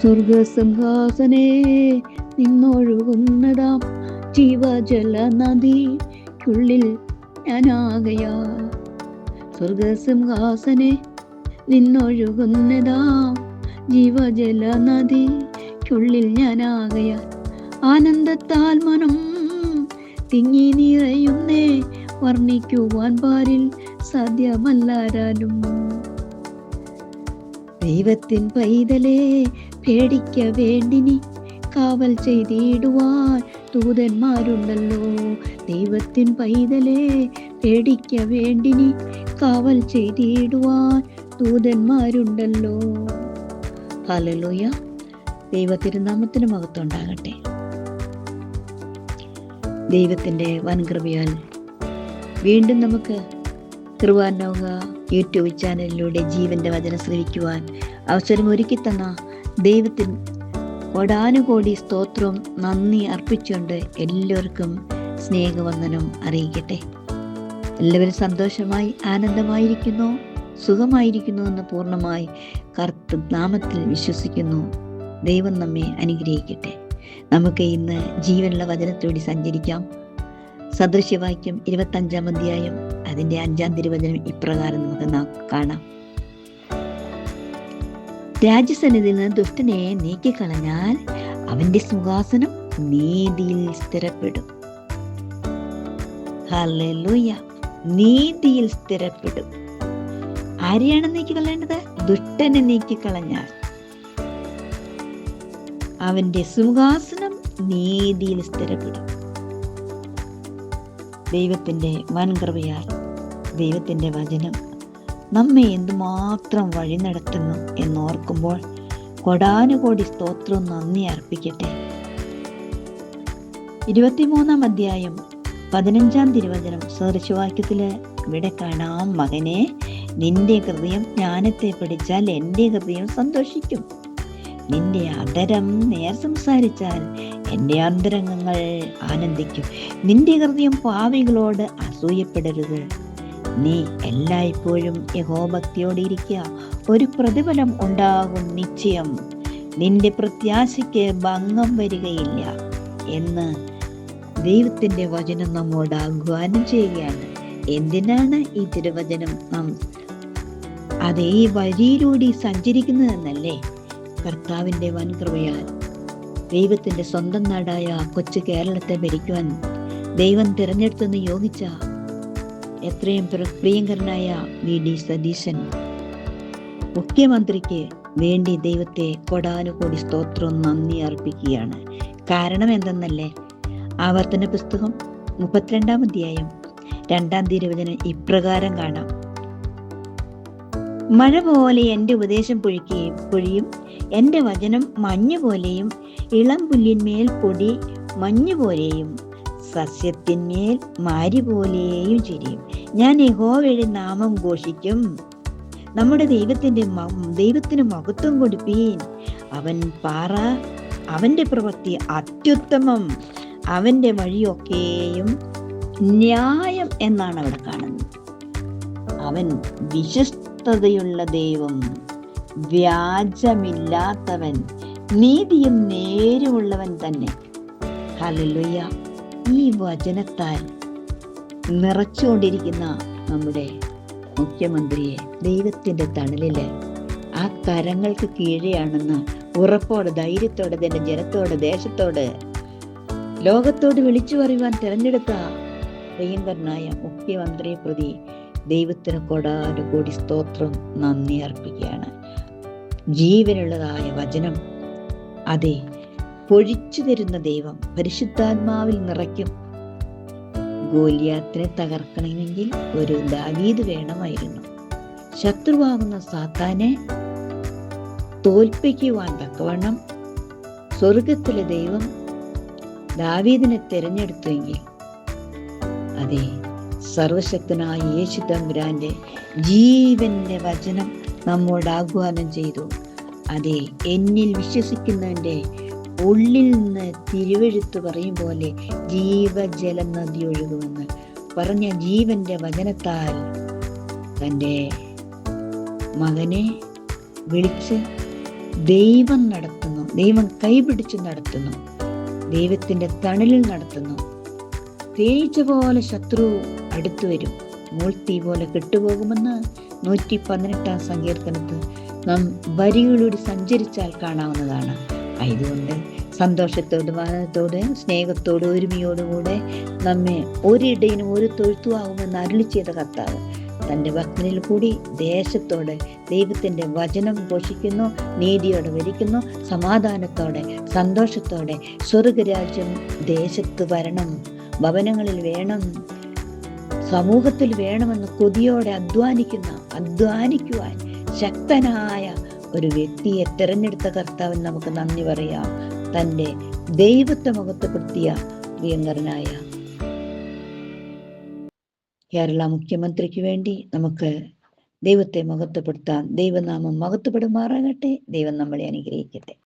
സ്വർഗസിംഹാസനേ നിന്നൊഴുകുന്നതാം ജീവജല നദിക്കുള്ളിൽ ഞാനാകയാ. സ്വർഗസിംഹാസനേ നിന്നൊഴുകുന്നതാം ജീവജല നദിക്കുള്ളിൽ ഞാനാകയാ. ആനന്ദത്താൽ മനം തിങ്ങി നിറയുന്നേ, വർണ്ണിക്കുവാൻ പാരിൽ സാധ്യമല്ലാരാലും. ദൈവത്തിൻ പൈതലേ പേടിക്ക വേണ്ടിനി, കാവൽ ചെയ്തിടുവാൻ ദൂതന്മാരുണ്ടല്ലോ. ദൈവത്തിൻ പൈതലേ പേടിക്ക വേണ്ടിനി, കാവൽ ചെയ്തിടുവാൻ ദൂതന്മാരുണ്ടല്ലോ. ഹല്ലേലൂയ. ദൈവത്തിരുനാമത്തിന് മഹത്വം ഉണ്ടാകട്ടെ. ദൈവത്തിൻ്റെ വൻകൃപയാൽ വീണ്ടും നമുക്ക് കൃപാനോക യൂട്യൂബ് ചാനലിലൂടെ ജീവന്റെ വചനം ശ്രവിക്കുവാൻ അവസരം ഒരുക്കി തന്ന ദൈവത്തിന് കോടാനുകോടി സ്തോത്രം നന്ദി അർപ്പിച്ചുകൊണ്ട് എല്ലാവർക്കും സ്നേഹവന്ദനം അറിയിക്കട്ടെ. എല്ലാവരും സന്തോഷമായി ആനന്ദമായിരിക്കുന്നു, സുഖമായിരിക്കുന്നു എന്ന് പൂർണ്ണമായി കർത്തൃനാമത്തിൽ വിശ്വസിക്കുന്നു. ദൈവം നമ്മെ അനുഗ്രഹിക്കട്ടെ. നമുക്ക് ഇന്ന് ജീവനുള്ള വചനത്തോടെ സഞ്ചരിക്കാം. സദൃശ്യവാക്യം 25 അധ്യായം അതിൻ്റെ 5 തിരുവചനം ഇപ്രകാരം നമുക്ക് കാണാം. രാജസന്നിധിയിൽ നിന്ന് ദുഷ്ടനെ നീക്കിക്കളഞ്ഞാൽ അവന്റെ സിംഹാസനം നീതിയിൽ സ്ഥിരപ്പെടും. ഹല്ലേലൂയ. നീതിയിൽ സ്ഥിരപ്പെടും. ആരെയാണ് നീക്കിക്കളയേണ്ടത്? ദുഷ്ടനെ നീക്കിക്കളഞ്ഞാൽ അവന്റെ സിംഹാസനം നീതിയിൽ സ്ഥിരപ്പെടും. ദൈവത്തിൻ്റെ വൻകൃപയാൽ ദൈവത്തിൻ്റെ വചനം നമ്മെ എന്തുമാത്രം വഴി നടത്തുന്നു എന്നോർക്കുമ്പോൾ കോടാനുകോടി സ്തോത്രം നന്ദി അർപ്പിക്കട്ടെ. 23 അധ്യായം 15 തിരുവചനം സദൃശവാക്യത്തില് ഇവിടെ കാണാം. മകനെ, നിന്റെ ഹൃദയം ജ്ഞാനത്തെ പഠിച്ചാൽ എൻ്റെ ഹൃദയം സന്തോഷിക്കും. നിന്റെ അധരം നേർ സംസാരിച്ചാൽ എൻ്റെ അന്തരംഗങ്ങൾ ആനന്ദിക്കും. നിന്റെ ഹൃദയം പാപികളോട് അസൂയപ്പെടരുത്. നീ എല്ലായ്പ്പോഴും യഹോഭക്തിയോടെ ഇരിക്കുക, ഒരു പ്രതിഫലം ഉണ്ടാകും നിശ്ചയം. നിന്റെ പ്രത്യാശയ്ക്ക് ഭംഗം വരികയില്ല എന്ന് ദൈവത്തിൻ്റെ വചനം നമ്മോട് ആഹ്വാനം ചെയ്യുകയാണ്. എന്തിനാണ് ഈ തിരുവചനം നാം അതേ വഴിയിലൂടെ സഞ്ചരിക്കുന്നതെന്നല്ലേ? കർത്താവിൻ്റെ വൻകൃപയാൽ ദൈവത്തിൻ്റെ സ്വന്തം നാടായ കൊച്ചു കേരളത്തെ ഭരിക്കുവാൻ ദൈവം തിരഞ്ഞെടുത്ത് നിയോഗിച്ച എത്രയും പ്രിയങ്കരനായ VD സതീശൻ മുഖ്യമന്ത്രിക്ക് വേണ്ടി ദൈവത്തെ കോടാനുകോടി സ്തോത്രം നന്ദി അർപ്പിക്കുകയാണ്. കാരണം എന്തെന്നല്ലേ? ആവർത്തന പുസ്തകം 32 അധ്യായം 2 തിരുവചനം ഇപ്രകാരം കാണാം. മഴ പോലെ എൻ്റെ ഉപദേശം പൊഴിയും, എൻ്റെ വചനം മഞ്ഞു പോലെയും ഇളം പുല്ലിന്മേൽ പൊടി മഞ്ഞു പോലെയും സസ്യത്തിന്മേൽ മാരി പോലെയും ചിരിയും. ഞാൻ യഹോവയുടെ നാമം ഘോഷിക്കും. നമ്മുടെ ദൈവത്തിന് മഹത്വം കൊടുപ്പീൻ. അവൻ പാറ, അവൻ്റെ പ്രവൃത്തി അത്യുത്തമം, അവൻ്റെ വഴിയൊക്കെയും ന്യായം എന്നാണ് അവിടെ കാണുന്നത്. അവൻ വിശ്വസ്തതയുള്ള ദൈവം, വ്യാജമില്ലാത്തവൻ, നീതിയും നേരുമുള്ളവൻ തന്നെ. ഹല്ലേലൂയ. ഈ വചനത്താൽ നിറച്ചുകൊണ്ടിരിക്കുന്ന നമ്മുടെ മുഖ്യമന്ത്രിയെ ദൈവത്തിൻ്റെ തണലില് ആ കരങ്ങൾക്ക് കീഴെയാണെന്ന് ഉറപ്പോടെ ധൈര്യത്തോടെ തന്നെ ജനത്തോട്, ദേശത്തോട്, ലോകത്തോട് വിളിച്ചു പറയുവാൻ തിരഞ്ഞെടുത്ത പ്രിയങ്കരനായ മുഖ്യമന്ത്രിയെ പ്രതി ദൈവത്തിന് കോടാനുകോടി സ്തോത്രം നന്ദി അർപ്പിക്കുകയാണ്. ജീവനുള്ളതായ വചനം അതെ പൊഴിച്ചു തരുന്ന ദൈവം പരിശുദ്ധാത്മാവിൽ നിറയ്ക്കും. ഗോലിയാത്തിനെ തകർക്കണമെങ്കിൽ ഒരു ദാവീദ് വേണമായിരുന്നു. ശത്രുവാകുന്ന സാത്താനെ തോൽപ്പിക്കുവാൻ തക്കവണ്ണം സ്വർഗത്തിലെ ദൈവം ദാവീദിനെ തിരഞ്ഞെടുത്തെങ്കിൽ അതെ സർവശക്തനായ യേശു തമ്പുരാന്റെ ജീവന്റെ വചനം നമ്മോട് ആഹ്വാനം ചെയ്തു. അതെ, എന്നിൽ വിശ്വസിക്കുന്നവന്റെ ഉള്ളിൽ നിന്ന് തിരുവെഴുത്ത് പറയും പോലെ ജീവജല നദി ഒഴുകുമെന്ന് പറഞ്ഞ ജീവന്റെ വചനത്താൽ തൻ്റെ മകനെ വിളിച്ച് ദൈവം നടത്തുന്ന ദൈവം കൈപിടിച്ച് നടത്തുന്നു, ദൈവത്തിന്റെ തണലിൽ നടത്തുന്നു. തേനീച്ച പോലെ ശത്രു അടുത്തു വരും, മൂൾത്തീ പോലെ കെട്ടുപോകുമെന്ന് 118 സങ്കീർത്തനത്തിൽ നാം വരികളിലൂടെ സഞ്ചരിച്ചാൽ കാണാവുന്നതാണ്. ആയതുകൊണ്ട് സന്തോഷത്തോട്, മാനത്തോട്, സ്നേഹത്തോട്, ഒരുമയോടുകൂടെ നമ്മെ ഒരിടയിനും ഒരു തൊഴുത്തുമാകുമെന്ന് അരുളി ചെയ്ത കർത്താവ് തൻ്റെ ഭക്തനിൽ കൂടി ദേശത്തോടെ ദൈവത്തിൻ്റെ വചനം ഘോഷിക്കുന്നു, നീതിയോടെ ഭരിക്കുന്നു, സമാധാനത്തോടെ, സന്തോഷത്തോടെ. സ്വർഗരാജ്യം ദേശത്ത് വരണം, ഭവനങ്ങളിൽ വേണം, സമൂഹത്തിൽ വേണമെന്ന് കൊതിയോടെ അധ്വാനിക്കുവാൻ ശക്തനായ ഒരു വ്യക്തിയെ തിരഞ്ഞെടുത്ത കർത്താവിന് നമുക്ക് നന്ദി പറയാം. തൻ്റെ ദൈവത്തെ മഹത്വപ്പെടുത്തിയ പ്രിയങ്കരനായ കേരള മുഖ്യമന്ത്രിക്ക് വേണ്ടി നമുക്ക് ദൈവത്തെ മഹത്വപ്പെടുത്താം. ദൈവനാമം മഹത്വപ്പെടുമാറാകട്ടെ. ദൈവം നമ്മളെ അനുഗ്രഹിക്കട്ടെ.